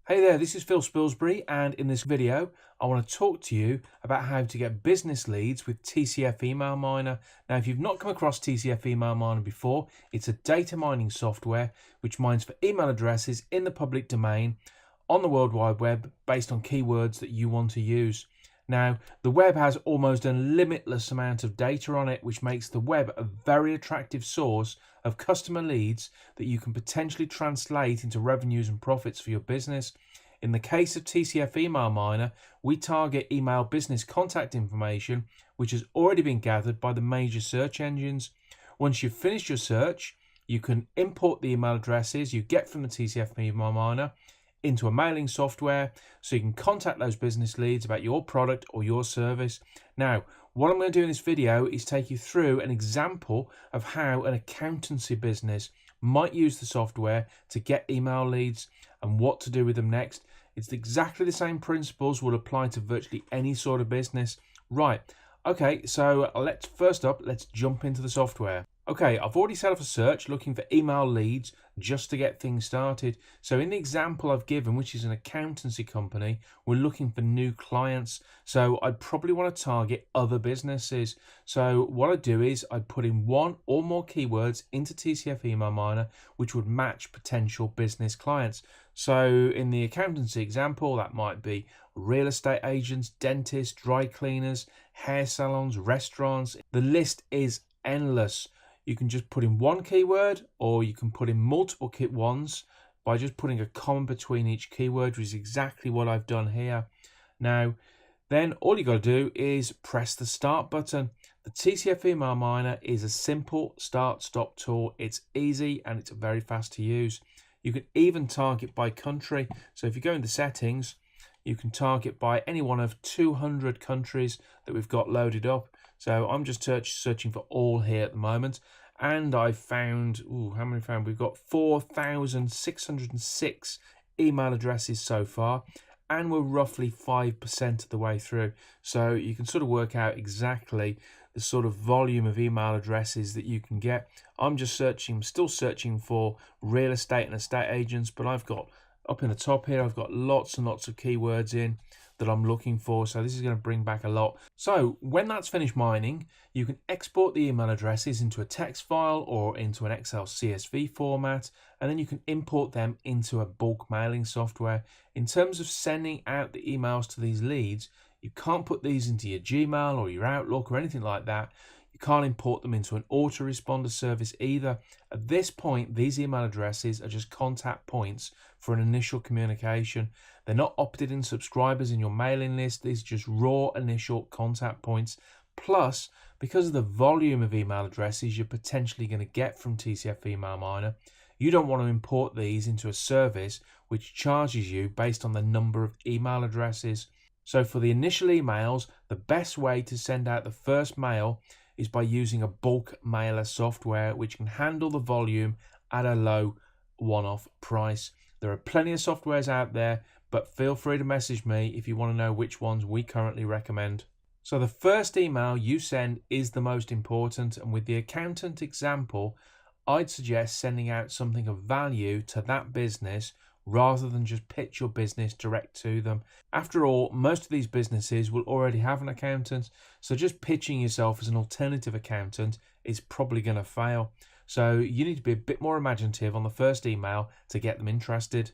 Hey there, this is Phil Spilsbury, and in this video I want to talk to you about how to get business leads with TCF Email Miner. Now, if you've not come across TCF Email Miner before, it's a data mining software which mines for email addresses in the public domain on the World Wide Web based on keywords that you want to use. Now, the web has almost a limitless amount of data on it, which makes the web a very attractive source of customer leads that you can potentially translate into revenues and profits for your business. In the case of TCF Email Miner, we target email business contact information, which has already been gathered by the major search engines. Once you've finished your search, you can import the email addresses you get from the TCF Email Miner into a mailing software so you can contact those business leads about your product or your service. Now, what I'm going to do in this video is take you through an example of how an accountancy business might use the software to get email leads and what to do with them next. It's exactly the same principles will apply to virtually any sort of business. Right, okay, so let's jump into the software. Okay, I've already set up a search looking for email leads just to get things started. So in the example I've given, which is an accountancy company, we're looking for new clients. So I'd probably want to target other businesses. So what I'd do is I'd put in one or more keywords into TCF Email Miner, which would match potential business clients. So in the accountancy example, that might be real estate agents, dentists, dry cleaners, hair salons, restaurants. The list is endless. You can just put in one keyword, or you can put in multiple ones by just putting a comma between each keyword, which is exactly what I've done here. Now, then all you got to do is press the start button. The TCF Email Miner is a simple start-stop tool. It's easy and it's very fast to use. You can even target by country. So if you go into settings, you can target by any one of 200 countries that we've got loaded up. So I'm just searching for all here at the moment, and I found, how many found? We've got 4,606 email addresses so far, and we're roughly 5% of the way through. So you can sort of work out exactly the sort of volume of email addresses that you can get. I'm still searching for real estate and estate agents, but I've got up in the top here, I've got lots and lots of keywords in that I'm looking for, so this is going to bring back a lot. So when that's finished mining, you can export the email addresses into a text file or into an Excel CSV format, and then you can import them into a bulk mailing software. In terms of sending out the emails to these leads, you can't put these into your Gmail or your Outlook or anything like that. You can't import them into an autoresponder service either. At this point, these email addresses are just contact points for an initial communication. They're not opted in subscribers in your mailing list. These are just raw initial contact points. Plus, because of the volume of email addresses you're potentially going to get from TCF Email Miner, you don't want to import these into a service which charges you based on the number of email addresses. So for the initial emails, the best way to send out the first mail is by using a bulk mailer software which can handle the volume at a low one-off price. There are plenty of softwares out there, but feel free to message me if you want to know which ones we currently recommend. So the first email you send is the most important, and with the accountant example, I'd suggest sending out something of value to that business rather than just pitch your business direct to them. After all, most of these businesses will already have an accountant, so just pitching yourself as an alternative accountant is probably going to fail. So you need to be a bit more imaginative on the first email to get them interested.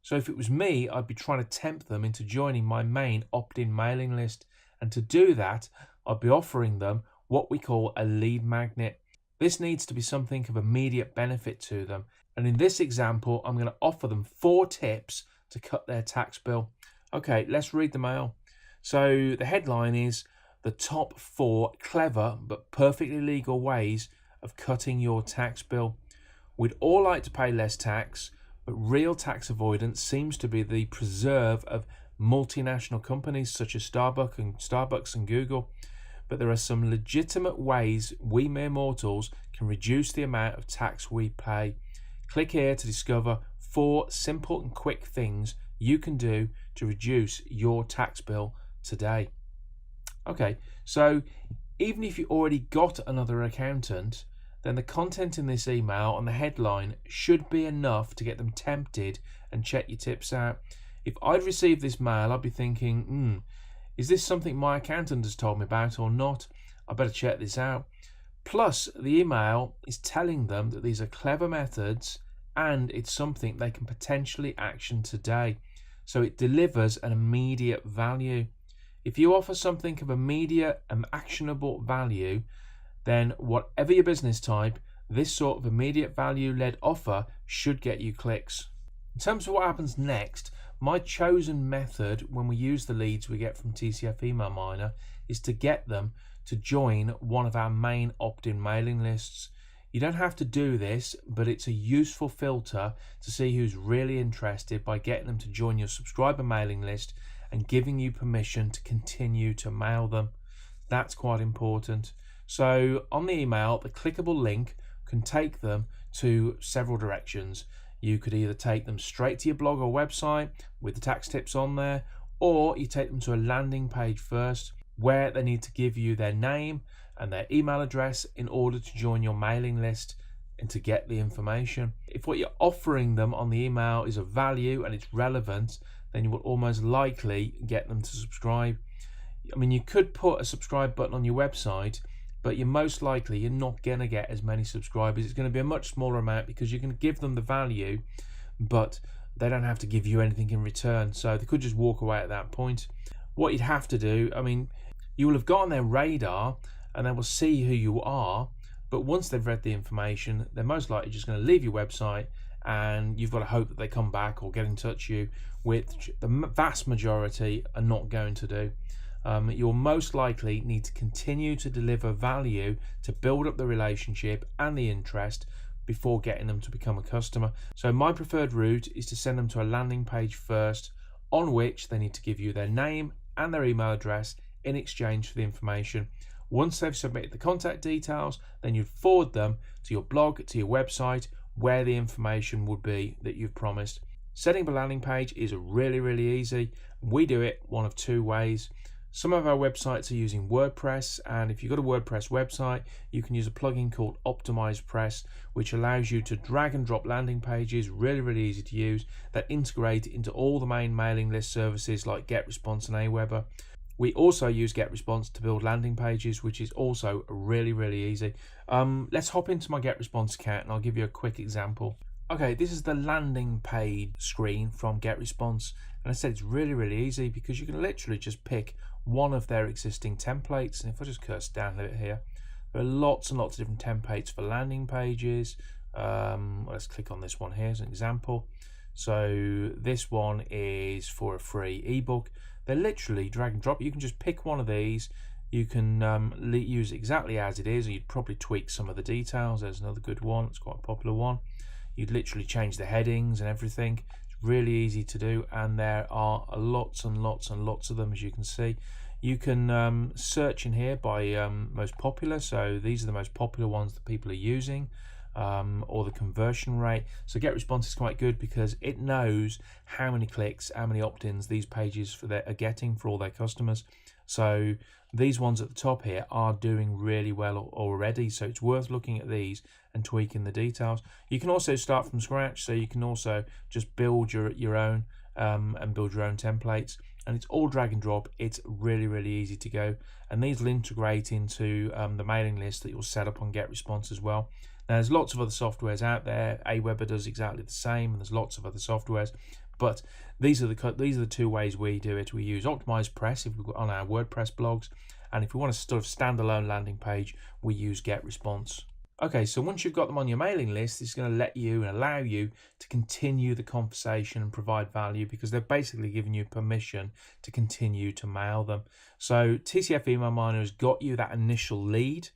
So if it was me, I'd be trying to tempt them into joining my main opt-in mailing list, and to do that, I'd be offering them what we call a lead magnet. This needs to be something of immediate benefit to them. And in this example, I'm going to offer them 4 tips to cut their tax bill. Okay, let's read the mail. So the headline is the top 4 clever but perfectly legal ways of cutting your tax bill. We'd all like to pay less tax, but real tax avoidance seems to be the preserve of multinational companies such as Starbucks and Google. But there are some legitimate ways we mere mortals can reduce the amount of tax we pay. Click here to discover 4 simple and quick things you can do to reduce your tax bill today. Okay, so even if you already got another accountant, then the content in this email and the headline should be enough to get them tempted and check your tips out. If I'd received this mail, I'd be thinking, is this something my accountant has told me about or not? I better check this out. Plus, the email is telling them that these are clever methods and it's something they can potentially action today. So it delivers an immediate value. If you offer something of immediate and actionable value, then whatever your business type, this sort of immediate value-led offer should get you clicks. In terms of what happens next, my chosen method when we use the leads we get from TCF Email Miner is to get them to join one of our main opt-in mailing lists. You don't have to do this, but it's a useful filter to see who's really interested by getting them to join your subscriber mailing list and giving you permission to continue to mail them. That's quite important. So on the email, the clickable link can take them to several directions. You could either take them straight to your blog or website with the tax tips on there, or you take them to a landing page first where they need to give you their name and their email address in order to join your mailing list and to get the information. If what you're offering them on the email is of value and it's relevant, then you will almost likely get them to subscribe. I mean, you could put a subscribe button on your website, but you're not going to get as many subscribers. It's going to be a much smaller amount because you're going to give them the value, but they don't have to give you anything in return. So they could just walk away at that point. What you'd have to do, I mean, you will have got on their radar and they will see who you are, but once they've read the information, they're most likely just going to leave your website, and you've got to hope that they come back or get in touch with you, which the vast majority are not going to do. You'll most likely need to continue to deliver value to build up the relationship and the interest before getting them to become a customer. So my preferred route is to send them to a landing page first, on which they need to give you their name and their email address in exchange for the information. Once they've submitted the contact details, then you forward them to your blog, to your website, where the information would be that you've promised. Setting up a landing page is really easy. We do it one of two ways. Some of our websites are using WordPress, and if you've got a WordPress website, you can use a plugin called Optimize Press, which allows you to drag and drop landing pages, really easy to use, that integrate into all the main mailing list services like GetResponse and Aweber. We also use GetResponse to build landing pages, which is also really easy. Let's hop into my GetResponse account and I'll give you a quick example. Okay, this is the landing page screen from GetResponse, and I said it's really easy because you can literally just pick one of their existing templates. And if I just cursor down a bit here, there are lots and lots of different templates for landing pages. Let's click on this one here as an example. So this one is for a free ebook. They're literally drag and drop. You can just pick one of these. You can use it exactly as it is, or you'd probably tweak some of the details. There's another good one. It's quite a popular one. You'd literally change the headings and everything. It's really easy to do, and there are lots and lots of them, as you can see. You can search in here by most popular. So these are the most popular ones that people are using. Or the conversion rate. So GetResponse is quite good because it knows how many clicks, how many opt-ins these pages are getting for all their customers. So these ones at the top here are doing really well already, so it's worth looking at these and tweaking the details. You can also start from scratch, so you can also just build your own and build your own templates, and it's all drag and drop. It's really easy to go, and these will integrate into the mailing list that you'll set up on GetResponse as well. Now, there's lots of other softwares out there. Aweber does exactly the same, and there's lots of other softwares. But these are the two ways we do it. We use Optimize Press if we've got on our WordPress blogs, and if we want a sort of standalone landing page, we use GetResponse. Okay, so once you've got them on your mailing list, it's going to let you and allow you to continue the conversation and provide value because they're basically giving you permission to continue to mail them. So TCF Email Miner has got you that initial lead.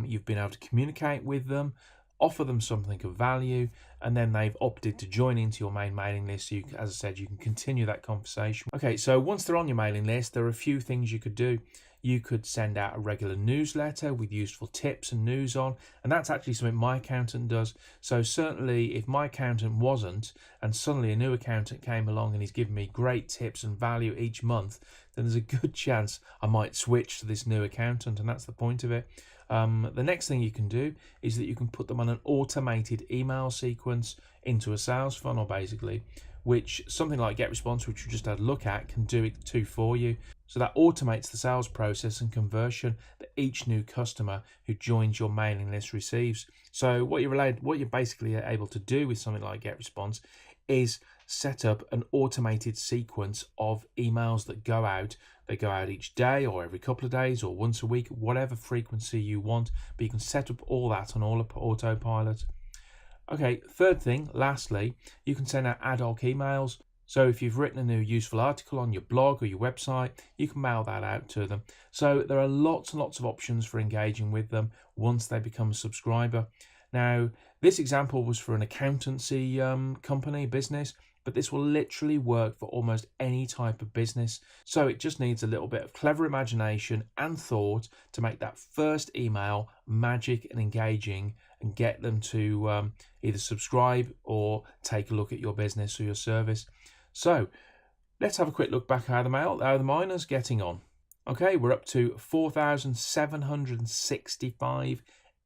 You've been able to communicate with them, offer them something of value, and then they've opted to join into your main mailing list. So you, as I said, you can continue that conversation. Okay, so once they're on your mailing list, there are a few things you could do. You could send out a regular newsletter with useful tips and news on, and that's actually something my accountant does. So certainly if my accountant wasn't, and suddenly a new accountant came along and he's giving me great tips and value each month, then there's a good chance I might switch to this new accountant, and that's the point of it. The next thing you can do is that you can put them on an automated email sequence into a sales funnel, basically, which something like GetResponse, which we just had a look at, can do it too for you. So that automates the sales process and conversion that each new customer who joins your mailing list receives. So what you're basically able to do with something like GetResponse is set up an automated sequence of emails that go out. They go out each day or every couple of days or once a week, whatever frequency you want, but you can set up all that on autopilot. Okay, third thing, lastly, you can send out ad hoc emails. So if you've written a new useful article on your blog or your website, you can mail that out to them. So there are lots and lots of options for engaging with them once they become a subscriber. Now, this example was for an accountancy company, business, but this will literally work for almost any type of business. So it just needs a little bit of clever imagination and thought to make that first email magic and engaging and get them to either subscribe or take a look at your business or your service. So let's have a quick look back how the miners getting on. Okay, we're up to 4,765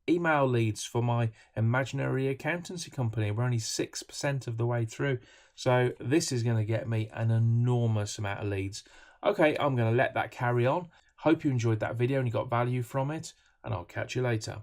email leads for my imaginary accountancy company. We're only 6% of the way through. So this is going to get me an enormous amount of leads. Okay, I'm going to let that carry on. Hope you enjoyed that video and you got value from it, and I'll catch you later.